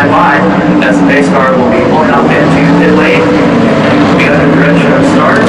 by as the pace car will be pulling up into pit lane. We'll be under direction of start.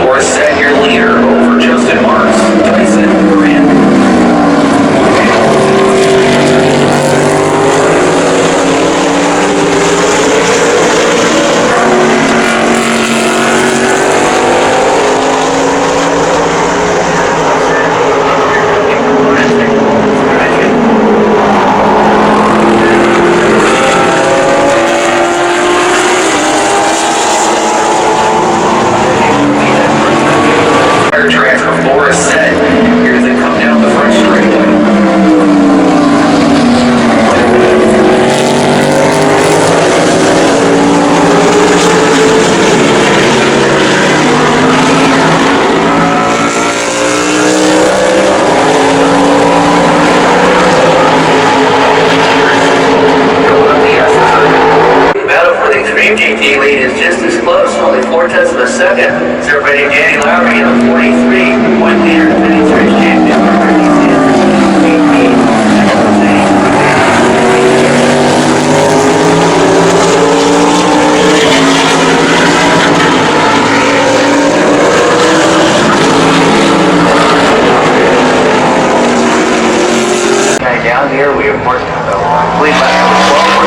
Boris Said, your leader, over Justin Marks, Tyson Grant. Track of Boris Said. Here they come down the front straightaway. Battle for the Extreme GT lead is just as close, only 4/10 of a second. Celebrating Danny Lowry in the 43, 1 liter, 53 champion. Down here, we have worked, I believe, about 4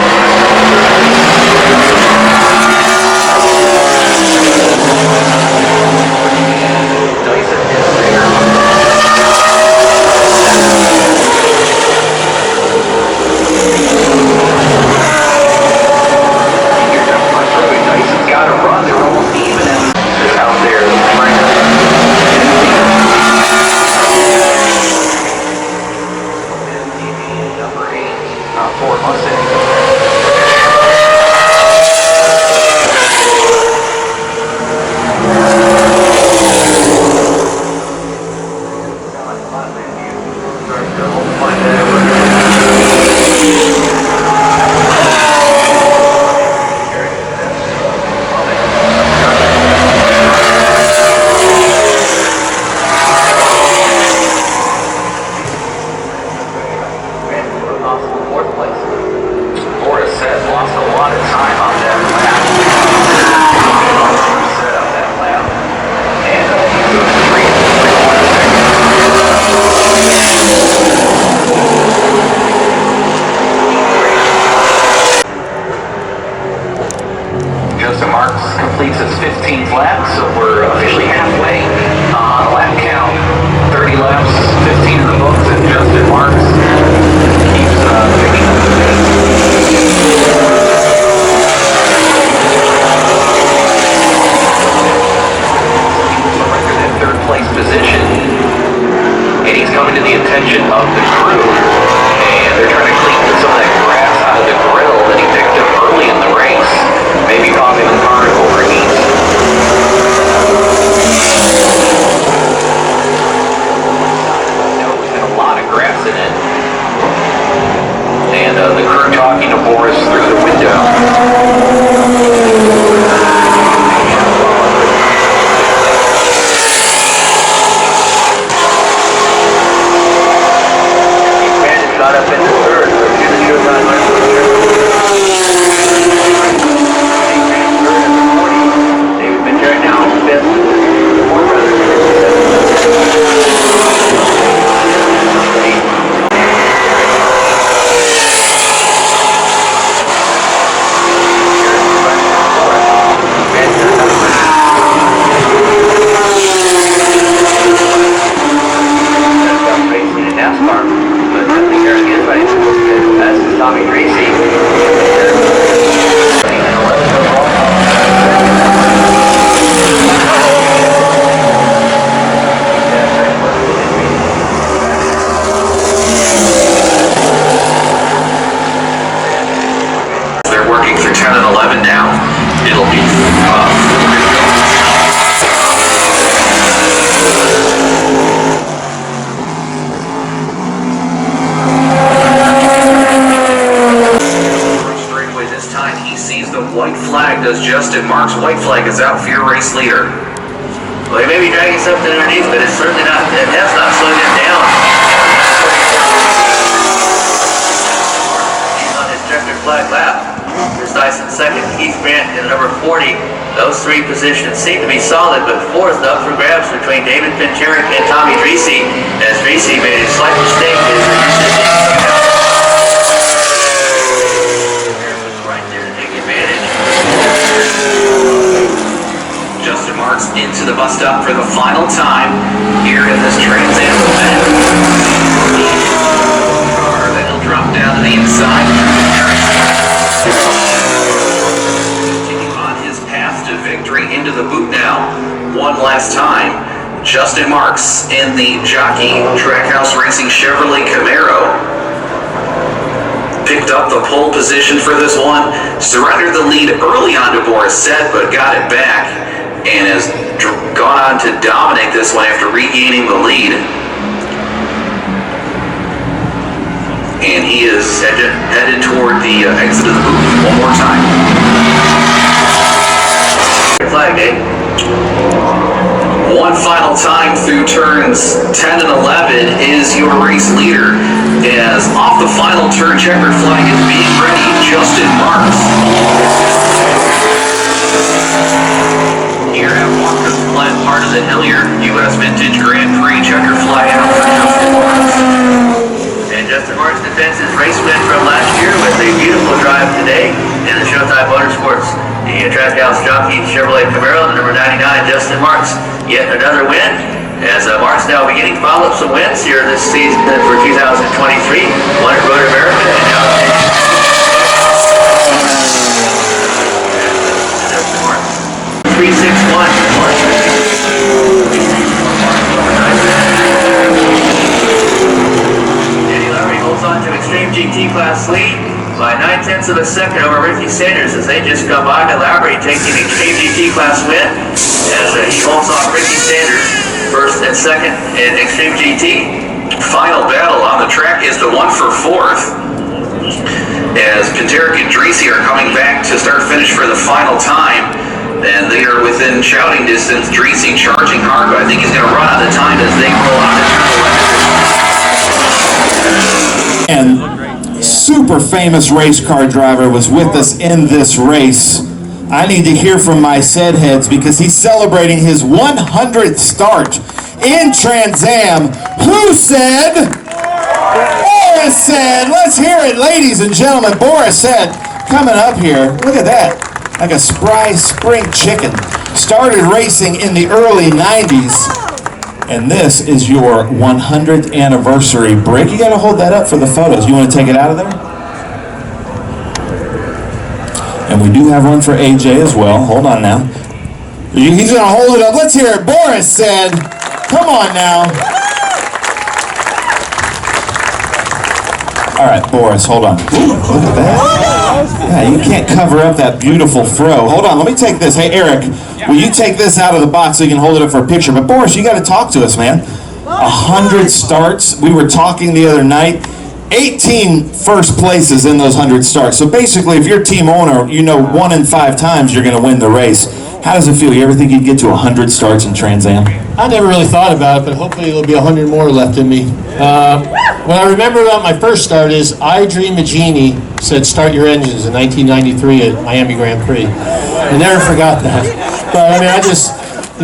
4th place. Boris Said lost a lot of time on that lap. Set up that lap. And he goes 3 Justin Marks completes his 15th lap, so we're officially halfway on lap count. 30 laps, 15 in the books, and Justin Marks keeps picking up the pace. Third place position, and he's coming to the attention of the crew, and they're trying to clean some of that grass out of the grill that he picked up early in the race, maybe causing the car to overheat. There's been a lot of grass in it, and the crew talking to Boris through the window. Got up into third, so here's the showtime right there. does Justin Marks. White flag is out for your race leader. Well, he may be dragging something underneath, but it's certainly not, it has not slowed him down. He's on his checkered flag lap. Chris Dyson second, Keith Grant in number 40. Those three positions seem to be solid, but fourth up for grabs between David Pinterick and Tommy Dreese, as Dreese made a slight mistake. Right there to take advantage. Justin Marks into the bus stop for the final time here in this Trans Am event. Then he'll drop down to the inside. Continuing on his path to victory into the boot now. One last time, Justin Marks in the Jockey Trackhouse Racing Chevrolet Camaro. Picked up the pole position for this one. Surrendered the lead early on to Boris Said, but got it back and has gone on to dominate this one after regaining the lead. And he is headed toward the exit of the booth one more time. Flag, Dave. One final time through turns 10 and 11 is your race leader. As off the final turn, checkered flag is being ready, Justin Marks. Here at Watkins Glen, part of the Hillier U.S. Vintage Grand Prix, checkered flag out for Justin Marks. And Justin Marks defends his race win from last year with a beautiful drive today in the Showtime Motorsports. The Trackhouse Jockey Chevrolet Camaro, the number 99, Justin Marks. Yet another win, as Marks now beginning to follow up some wins here this season for 2023. Won at Road America and now Justin Marks. 3-6-1. On to Extreme GT class lead by 9/10 of a second over Ricky Sanders as they just come by. Lowry taking the Extreme GT class win as he holds off Ricky Sanders first and second in Extreme GT. Final battle on the track is the one for fourth as Pinterick and Dreese are coming back to start finish for the final time, and they are within shouting distance. Dreese charging hard, but I think he's going to run out of time as they roll out of turn 11. And super famous race car driver was with us in this race. I need to hear from my Said heads because he's celebrating his 100th start in TransAm. Who said? Boris Said. Let's hear it, ladies and gentlemen. Boris Said coming up here. Look at that, like a spry spring chicken. Started racing in the early 90s. And this is your 100th anniversary brick. You got to hold that up for the photos. You want to take it out of there? And we do have one for AJ as well. Hold on now. He's going to hold it up. Let's hear it. Boris Said. Come on now. All right, Boris, hold on. Ooh, look at that. Yeah, you can't cover up that beautiful fro. Hold on, let me take this. Hey, Eric, will you take this out of the box so you can hold it up for a picture? But Boris, you got to talk to us, man. 100 starts. We were talking the other night. 18 first places in those 100 starts. So basically, if you're team owner, you know 1 in 5 times you're going to win the race. How does it feel? You ever think you'd get to 100 starts in TransAm? I never really thought about it, but hopefully there'll be 100 more left in me. What I remember about my first start is I Dream a Genie said start your engines in 1993 at Miami Grand Prix. I never forgot that. But I mean,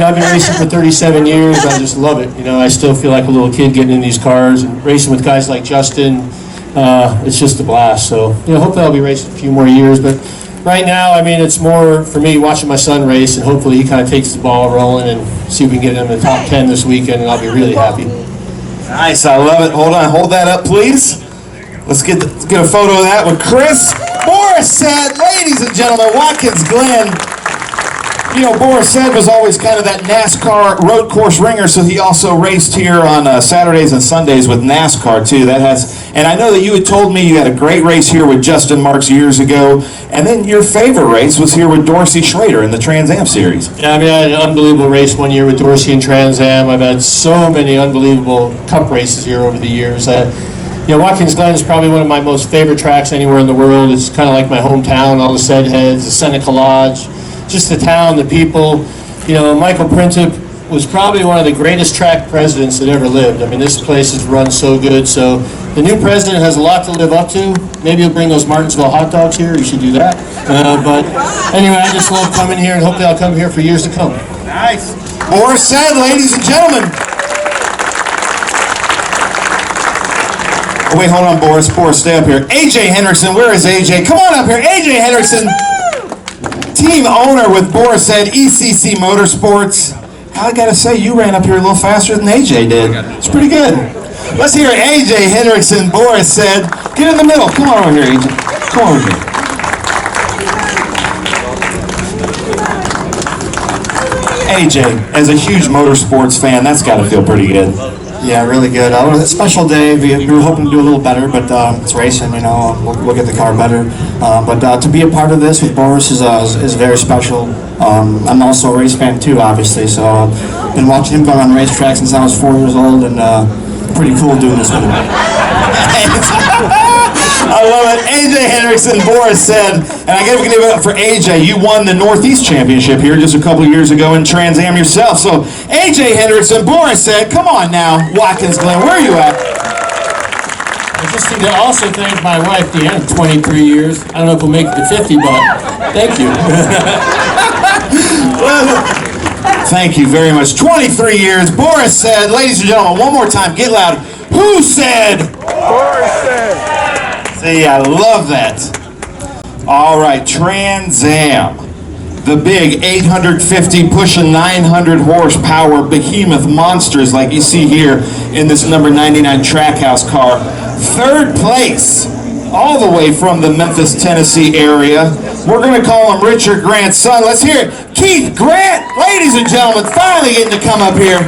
I've been racing for 37 years. I just love it. I still feel like a little kid getting in these cars and racing with guys like Justin. It's just a blast. So, hopefully I'll be racing a few more years. But right now, I mean, it's more for me watching my son race, and hopefully he kind of takes the ball rolling and see if we can get him in the top 10 this weekend, and I'll be really happy. Nice, I love it. Hold on, hold that up, please. Let's get a photo of that with Chris. Boris Said, ladies and gentlemen, Watkins Glen. Boris Said was always kind of that NASCAR road course ringer, so he also raced here on Saturdays and Sundays with NASCAR too. And I know that you had told me you had a great race here with Justin Marks years ago, and then your favorite race was here with Dorsey Schrader in the Trans Am series. Yeah, I mean, I had an unbelievable race one year with Dorsey and Trans Am. I've had so many unbelievable cup races here over the years. Yeah, Watkins Glen is probably one of my most favorite tracks anywhere in the world. It's kind of like my hometown, all the Said heads, the Seneca Lodge, just the town, the people. You know, Michael Princip was probably one of the greatest track presidents that ever lived. I mean, this place is run so good. So the new president has a lot to live up to. Maybe he'll bring those Martinsville hot dogs here. You should do that. But anyway, I just love coming here, and hopefully I'll come here for years to come. Nice. Boris Said, ladies and gentlemen. Oh, wait, hold on, Boris. Boris, stay up here. AJ Hendrickson, where is AJ? Come on up here. AJ Hendrickson, team owner with Boris Said, ECC Motorsports. I gotta say, you ran up here a little faster than AJ did. It's pretty good. Let's hear AJ Hendrickson. Boris Said, get in the middle. Come on over here, AJ. Come on over here. AJ, as a huge motorsports fan, that's got to feel pretty good. Yeah, really good. It was a special day. We were hoping to do a little better, but it's racing, you know. We'll get the car better. But to be a part of this with Boris is very special. I'm also a race fan too, obviously. So I've been watching him go on racetracks since I was 4 years old, and pretty cool doing this with him. I love it. AJ Hendrickson, Boris Said, and I gotta give it up for AJ. You won the Northeast Championship here just a couple years ago in TransAm yourself. So AJ Hendrickson, Boris Said, come on now, Watkins Glen, where are you at? I just need to also thank my wife, Deanna, 23 years. I don't know if we'll make it to 50, but thank you. Thank you very much. 23 years, Boris Said. Ladies and gentlemen, one more time, get loud. Who said? Boris Said. See, I love that. All right, TransAm, the big 850 pushing 900 horsepower behemoth monsters like you see here in this number 99 Trackhouse car. Third place, all the way from the Memphis, Tennessee area. We're going to call him Richard Grant's son. Let's hear it. Keith Grant, ladies and gentlemen, finally getting to come up here.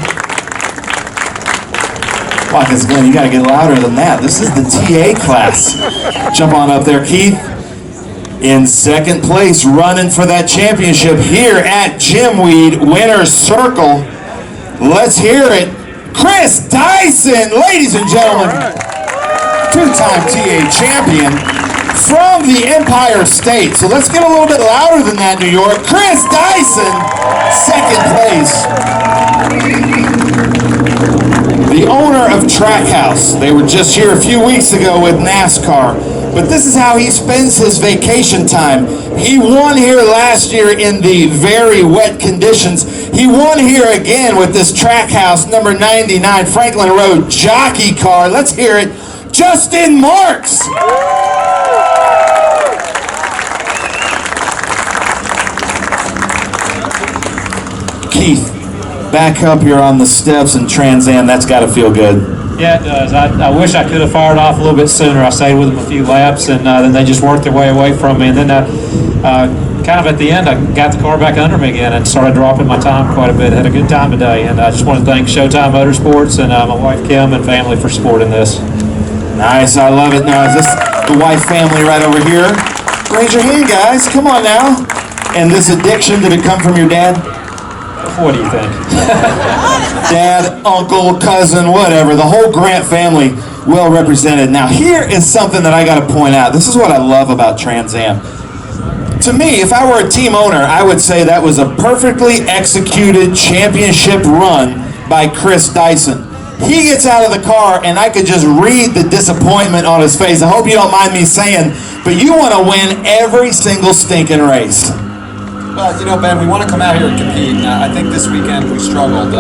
Watkins Glen, you got to get louder than that. This is the TA class. Jump on up there, Keith. In second place, running for that championship here at Jimweed Winner's Circle. Let's hear it. Chris Dyson, ladies and gentlemen. Two-time TA champion from the Empire State. So let's get a little bit louder than that, New York. Chris Dyson, second place. The owner of Trackhouse. They were just here a few weeks ago with NASCAR. But this is how he spends his vacation time. He won here last year in the very wet conditions. He won here again with this Trackhouse number 99 Franklin Road jockey car. Let's hear it. Justin Marks. Keith, back up here on the steps in TransAm. That's got to feel good. Yeah, it does. I wish I could have fired off a little bit sooner. I stayed with them a few laps, and then they just worked their way away from me. And then kind of at the end, I got the car back under me again and started dropping my time quite a bit. Had a good time today, and I just want to thank Showtime Motorsports and my wife Kim and family for supporting this. Nice, I love it. Now, is this the wife family right over here? Raise your hand, guys. Come on now. And this addiction, did it come from your dad? What do you think? Dad, uncle, cousin, whatever. The whole Grant family well represented. Now, here is something that I got to point out. This is what I love about TransAm. To me, if I were a team owner, I would say that was a perfectly executed championship run by Chris Dyson. He gets out of the car, and I could just read the disappointment on his face. I hope you don't mind me saying, but you want to win every single stinking race. Well, you know, Ben, we want to come out here and compete. I think this weekend we struggled.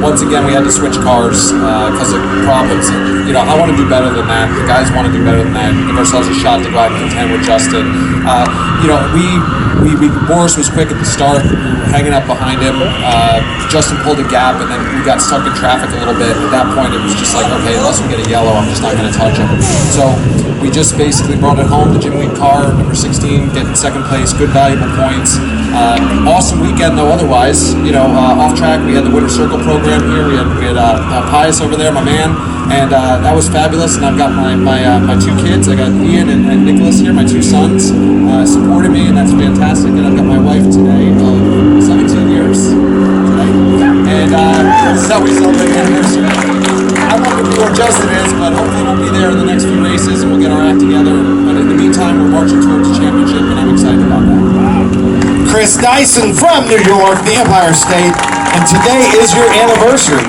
Once again, we had to switch cars because of problems. And, I want to do better than that. The guys want to do better than that. Give ourselves a shot to go out and contend with Justin. Boris was quick at the start. We were hanging up behind him. Justin pulled a gap, and then we got stuck in traffic a little bit. At that point, it was just like, okay, unless we get a yellow, I'm just not going to touch him. So we just basically brought it home. The Jimweed car, number 16, getting second place, good valuable points. Awesome weekend though. Otherwise, off track we had the Winter Circle program here. We had Pius over there, my man, and that was fabulous. And I've got my two kids. I got Ian and Nicholas here, my two sons, supporting me, and that's fantastic. And I've got my wife today of 17 years today, and this is how we celebrate the anniversary. I don't know where Justin is, but hopefully we'll be there together. But in the meantime, we're marching towards the championship, and I'm excited about that. Chris Dyson from New York, the Empire State, and today is your anniversary.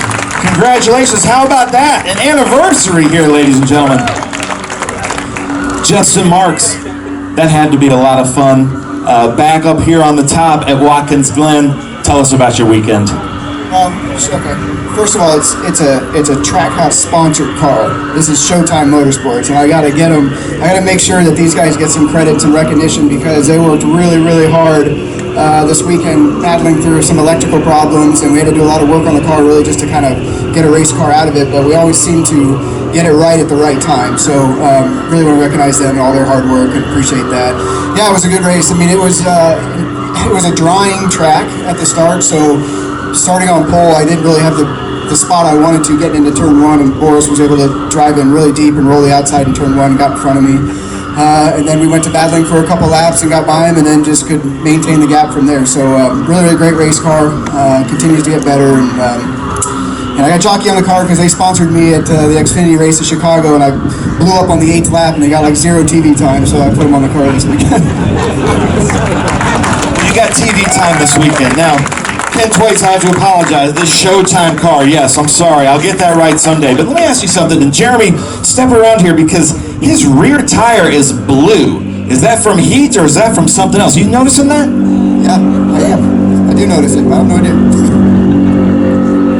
Congratulations. How about that? An anniversary here, ladies and gentlemen. Justin Marks, that had to be a lot of fun. Back up here on the top at Watkins Glen. Tell us about your weekend. Okay. First of all, it's a Trackhouse sponsored car. This is Showtime Motorsports, and I gotta get them. I gotta make sure that these guys get some credit, some recognition, because they worked really, really hard this weekend, battling through some electrical problems, and we had to do a lot of work on the car, really just to kind of get a race car out of it. But we always seem to get it right at the right time. So really want to recognize them and all their hard work and appreciate that. Yeah, it was a good race. I mean, it was a drying track at the start, so starting on pole, I didn't really have the spot I wanted to getting into turn one, and Boris was able to drive in really deep and roll the outside in turn one and got in front of me. And then we went to battling for a couple laps and got by him, and then just could maintain the gap from there. So really, really great race car, continues to get better. And I got jockey on the car because they sponsored me at the Xfinity race in Chicago, and I blew up on the 8th lap, and they got like 0 TV time, so I put them on the car this weekend. You got TV time this weekend. Now, Ken Twaits, I have to apologize. This Showtime car, yes, I'm sorry. I'll get that right someday. But let me ask you something. And Jeremy, step around here because his rear tire is blue. Is that from heat or is that from something else? You noticing that? Yeah, I am. I do notice it, but I have no idea.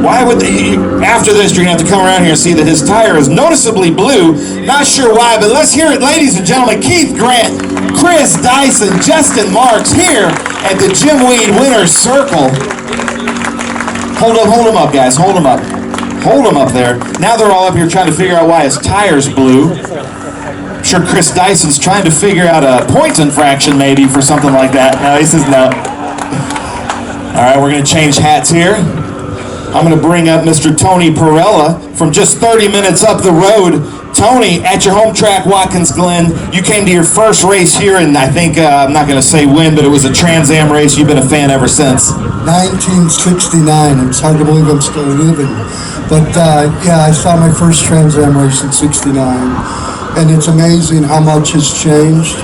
Why would they, after this, you're going to have to come around here and see that his tire is noticeably blue. Not sure why, but let's hear it, ladies and gentlemen. Keith Grant, Chris Dyson, Justin Marks here at the Jim Weed Winner's Circle. Hold them up, guys. Hold them up. Hold them up there. Now they're all up here trying to figure out why his tire's blue. I'm sure Chris Dyson's trying to figure out a point infraction maybe for something like that. No, he says no. All right, we're going to change hats here. I'm going to bring up Mr. Tony Perella from just 30 minutes up the road. Tony, at your home track, Watkins Glen, you came to your first race here, and I think, I'm not going to say when, but it was a TransAm race. You've been a fan ever since. 1969. It's hard to believe I'm still living. But, yeah, I saw my first TransAm race in '69. And it's amazing how much has changed,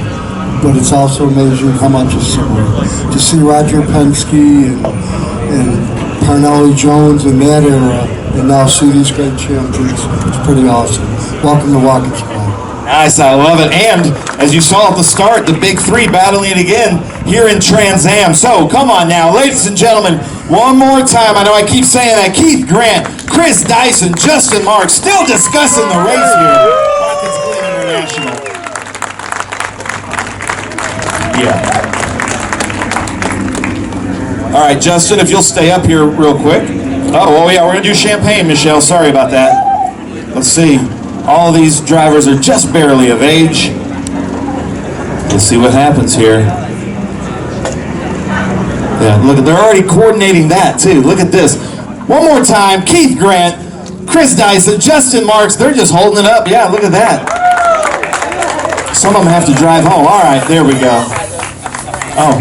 but it's also amazing how much is similar. To see Roger Penske and Parnelli Jones in that era, and now see these great champions. It's pretty awesome. Welcome to Watkins Glen. Nice, I love it. And as you saw at the start, the big three battling it again here in Trans Am. So come on now, ladies and gentlemen, one more time. I know I keep saying that. Keith Grant, Chris Dyson, Justin Marks, still discussing the race here. Watkins Glen International. Yeah. All right, Justin, if you'll stay up here real quick. Oh yeah, we're going to do champagne, Michelle. Sorry about that. Let's see. All of these drivers are just barely of age. Let's see what happens here. Yeah, look, they're already coordinating that, too. Look at this. One more time, Keith Grant, Chris Dyson, Justin Marks, they're just holding it up. Yeah, look at that. Some of them have to drive home. All right, there we go. Oh.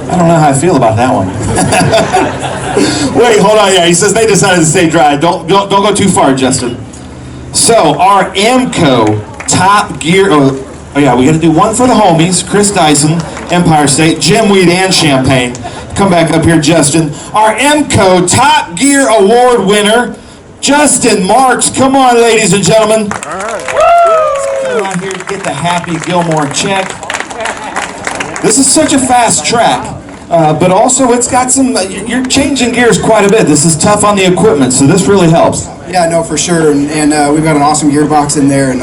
I don't know how I feel about that one. Wait, hold on. Yeah, he says they decided to stay dry. Don't go too far, Justin. So our AMCO Top Gear. Oh yeah, we got to do one for the homies. Chris Dyson, Empire State, Jim Weed, and Champagne. Come back up here, Justin. Our AMCO Top Gear Award winner, Justin Marks. Come on, ladies and gentlemen. Come on here to get the Happy Gilmore check. This is such a fast track, but also it's got some, you're changing gears quite a bit. This is tough on the equipment, so this really helps. Yeah, no, for sure, and we've got an awesome gearbox in there, and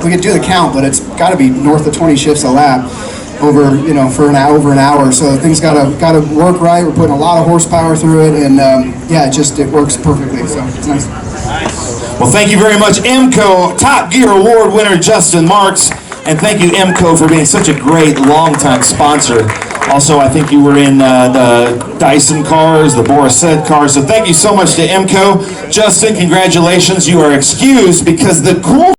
we could do the count, but it's got to be north of 20 shifts a lap over an hour, so things got to work right. We're putting a lot of horsepower through it, and yeah, it works perfectly, so it's nice. Well, thank you very much, AMCO Top Gear Award winner Justin Marks. And thank you, AMCO, for being such a great long-time sponsor. Also, I think you were in the Dyson cars, the Boris Said cars. So thank you so much to AMCO. Justin, congratulations. You are excused because the cool